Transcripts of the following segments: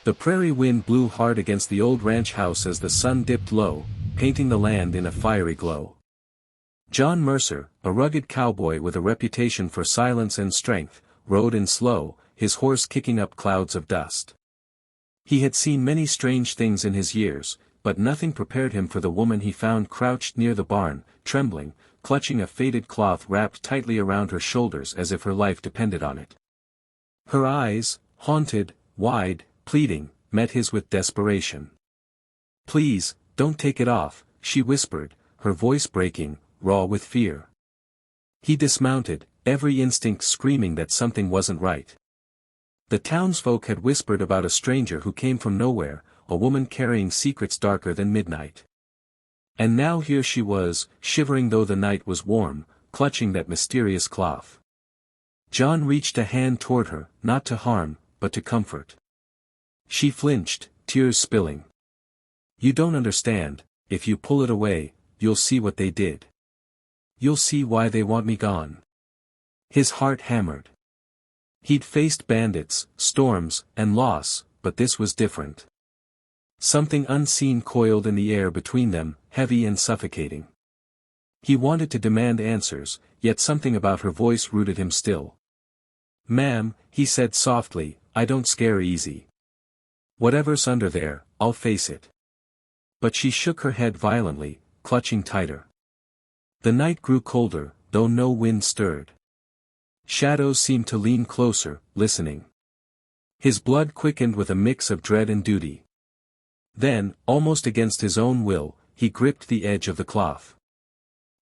The prairie wind blew hard against the old ranch house as the sun dipped low, painting the land in a fiery glow. John Mercer, a rugged cowboy with a reputation for silence and strength, rode in slow, his horse kicking up clouds of dust. He had seen many strange things in his years, but nothing prepared him for the woman he found crouched near the barn, trembling, clutching a faded cloth wrapped tightly around her shoulders as if her life depended on it. Her eyes, haunted, wide, pleading, met his with desperation. "Please, don't take it off," she whispered, her voice breaking, raw with fear. He dismounted, every instinct screaming that something wasn't right. The townsfolk had whispered about a stranger who came from nowhere, a woman carrying secrets darker than midnight. And now here she was, shivering though the night was warm, clutching that mysterious cloth. John reached a hand toward her, not to harm, but to comfort. She flinched, tears spilling. "You don't understand, if you pull it away, you'll see what they did. You'll see why they want me gone." His heart hammered. He'd faced bandits, storms, and loss, but this was different. Something unseen coiled in the air between them, heavy and suffocating. He wanted to demand answers, yet something about her voice rooted him still. "Ma'am," he said softly, "I don't scare easy. Whatever's under there, I'll face it." But she shook her head violently, clutching tighter. The night grew colder, though no wind stirred. Shadows seemed to lean closer, listening. His blood quickened with a mix of dread and duty. Then, almost against his own will, he gripped the edge of the cloth.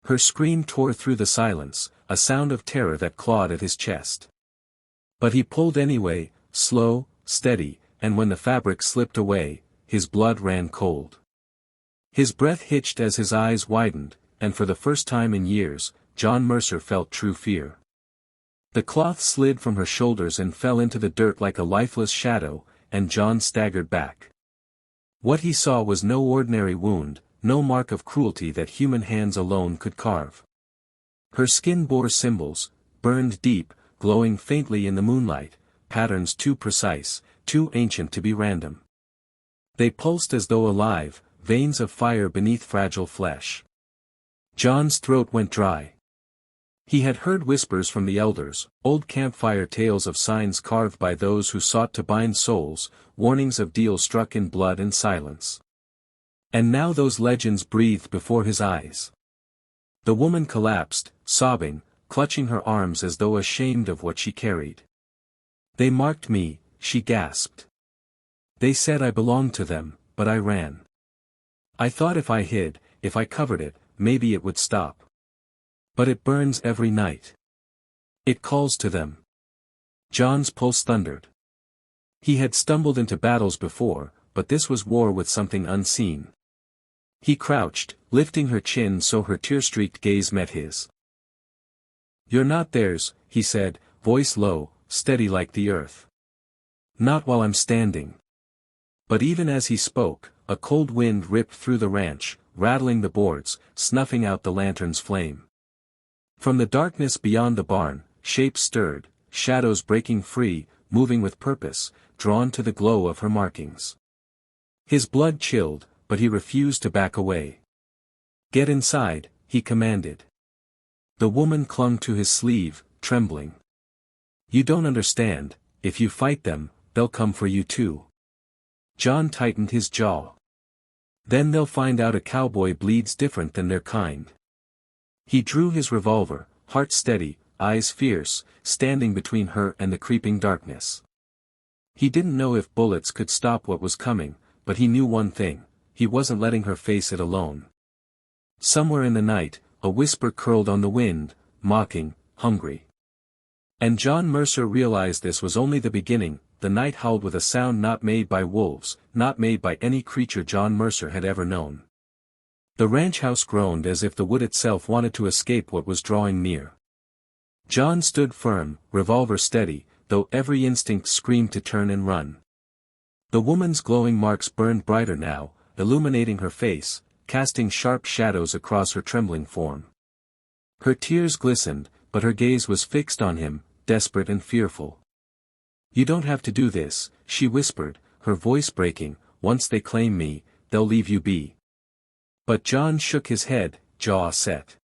Her scream tore through the silence, a sound of terror that clawed at his chest. But he pulled anyway, slow, steady, and when the fabric slipped away, his blood ran cold. His breath hitched as his eyes widened, and for the first time in years, John Mercer felt true fear. The cloth slid from her shoulders and fell into the dirt like a lifeless shadow, and John staggered back. What he saw was no ordinary wound, no mark of cruelty that human hands alone could carve. Her skin bore symbols, burned deep, glowing faintly in the moonlight, patterns too precise, too ancient to be random. They pulsed as though alive, veins of fire beneath fragile flesh. John's throat went dry. He had heard whispers from the elders, old campfire tales of signs carved by those who sought to bind souls, warnings of deals struck in blood and silence. And now those legends breathed before his eyes. The woman collapsed, sobbing, clutching her arms as though ashamed of what she carried. "They marked me," she gasped. "They said I belonged to them, but I ran. I thought if I hid, if I covered it, maybe it would stop. But it burns every night. It calls to them." John's pulse thundered. He had stumbled into battles before, but this was war with something unseen. He crouched, lifting her chin so her tear-streaked gaze met his. "You're not theirs," he said, voice low, steady like the earth. "Not while I'm standing." But even as he spoke, a cold wind ripped through the ranch, rattling the boards, snuffing out the lantern's flame. From the darkness beyond the barn, shapes stirred, shadows breaking free, moving with purpose, drawn to the glow of her markings. His blood chilled, but he refused to back away. "Get inside," he commanded. The woman clung to his sleeve, trembling. "You don't understand, if you fight them, they'll come for you too." John tightened his jaw. "Then they'll find out a cowboy bleeds different than their kind." He drew his revolver, heart steady, eyes fierce, standing between her and the creeping darkness. He didn't know if bullets could stop what was coming, but he knew one thing, he wasn't letting her face it alone. Somewhere in the night, a whisper curled on the wind, mocking, hungry. And John Mercer realized this was only the beginning. The night howled with a sound not made by wolves, not made by any creature John Mercer had ever known. The ranch house groaned as if the wood itself wanted to escape what was drawing near. John stood firm, revolver steady, though every instinct screamed to turn and run. The woman's glowing marks burned brighter now, illuminating her face, casting sharp shadows across her trembling form. Her tears glistened, but her gaze was fixed on him, desperate and fearful. "You don't have to do this," she whispered, her voice breaking, "Once they claim me, they'll leave you be." But John shook his head, jaw set.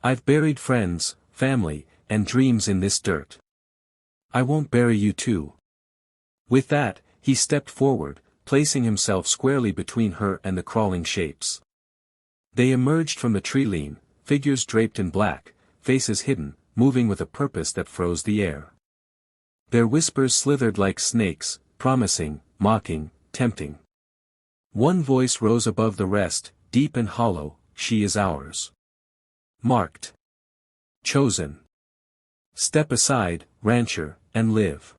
"I've buried friends, family, and dreams in this dirt. I won't bury you too." With that, he stepped forward, placing himself squarely between her and the crawling shapes. They emerged from the tree-lean, figures draped in black, faces hidden, moving with a purpose that froze the air. Their whispers slithered like snakes, promising, mocking, tempting. One voice rose above the rest, deep and hollow, "She is ours. Marked. Chosen. Step aside, rancher, and live."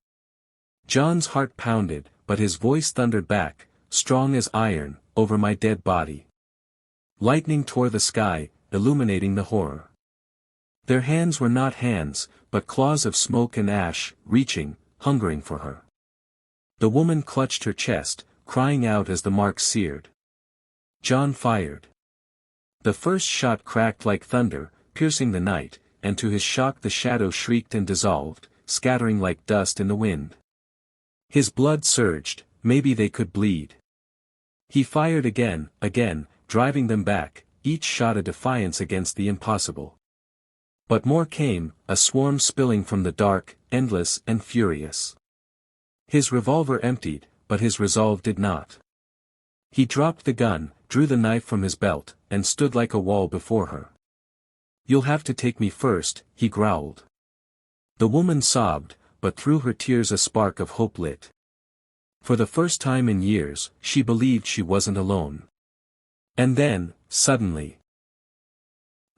John's heart pounded, but his voice thundered back, strong as iron, "Over my dead body." Lightning tore the sky, illuminating the horror. Their hands were not hands, but claws of smoke and ash, reaching, hungering for her. The woman clutched her chest, crying out as the marks seared. John fired. The first shot cracked like thunder, piercing the night, and to his shock the shadow shrieked and dissolved, scattering like dust in the wind. His blood surged, maybe they could bleed. He fired again, driving them back, each shot a defiance against the impossible. But more came, a swarm spilling from the dark, endless and furious. His revolver emptied, but his resolve did not. He dropped the gun, drew the knife from his belt, and stood like a wall before her. "You'll have to take me first," he growled. The woman sobbed, but through her tears a spark of hope lit. For the first time in years, she believed she wasn't alone. And then, suddenly,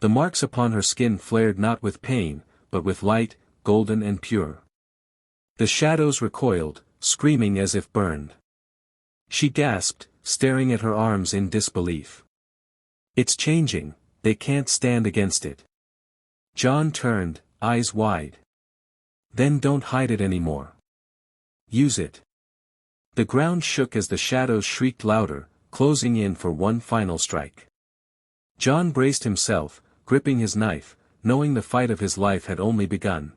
the marks upon her skin flared not with pain, but with light, golden and pure. The shadows recoiled, screaming as if burned. She gasped, staring at her arms in disbelief. "It's changing, they can't stand against it." John turned, eyes wide. "Then don't hide it anymore. Use it." The ground shook as the shadows shrieked louder, closing in for one final strike. John braced himself, gripping his knife, knowing the fight of his life had only begun.